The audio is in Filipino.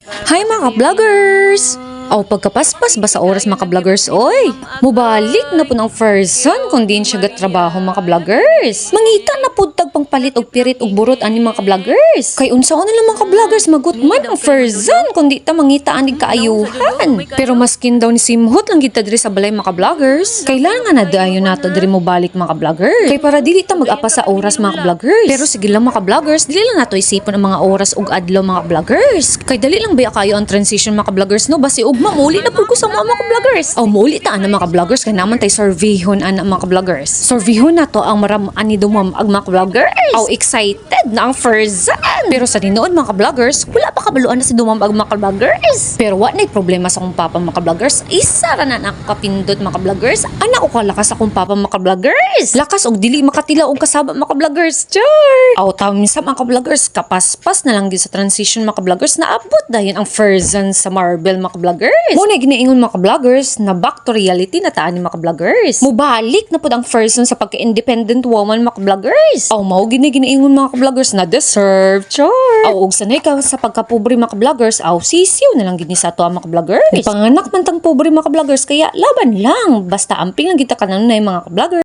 Hi mga vloggers! Aw pagkapaspas ba sa oras mga vloggers oy? Mubalik na po ng person kung din siya gatrabaho mga vloggers. Mangita na po tagpang palit og pirit og burot ani mga vloggers. Kay unsaon na lang mga vloggers magutman ang person kung di ta mangita ani kaayuhan. Pero maskin daw ni simhot lang kita diri sa balay mga vloggers. Kailangan na dayon nato diri mo balik mga vloggers. Kay para dili ta mag-apa sa oras mga vloggers. Pero sige lang mga vloggers, dili lang nato isipon ang mga oras ug adlaw mga vloggers. Kay dali lang ba kayo ang transition mga vloggers no basi ug mamuli na pud ko sa mga vloggers. Aw muli ta ana mga vloggers kay naman tay surveyhon ana mga vloggers. Surveyhon na to ang maram ani dumam ag mga vloggers. Aw excited na ang first. Pero sa tinuod mga vloggers, wala pa kabaluan na si dumam ag mga vloggers. Pero wa nay problema sa akong papa mga vloggers. Isa ra na nakapindot mga vloggers. Ana ko kalakas akong papa mga vloggers. Lakas og dili makatilaw og kasaba mga vloggers. Char. Aw taw minsan mga vloggers kapaspas na lang gyud sa transition mga vloggers na abot dayon ang version sa Marvel mga vloggers. Muna ginaingon mga vloggers na back to reality na taan ni mga vloggers. Mubalik na pud ang version sa pagka-independent woman mga vloggers. Aw mao ginaingon mga vloggers na deserve. Char. Aw og sanay ka sa pagkapobre mga vloggers. Aw sisiw na lang gid ni sa ato mga vloggers. Panganak man tang pobre mga vloggers kaya laban lang basta amping lang kita kanunay mga vloggers.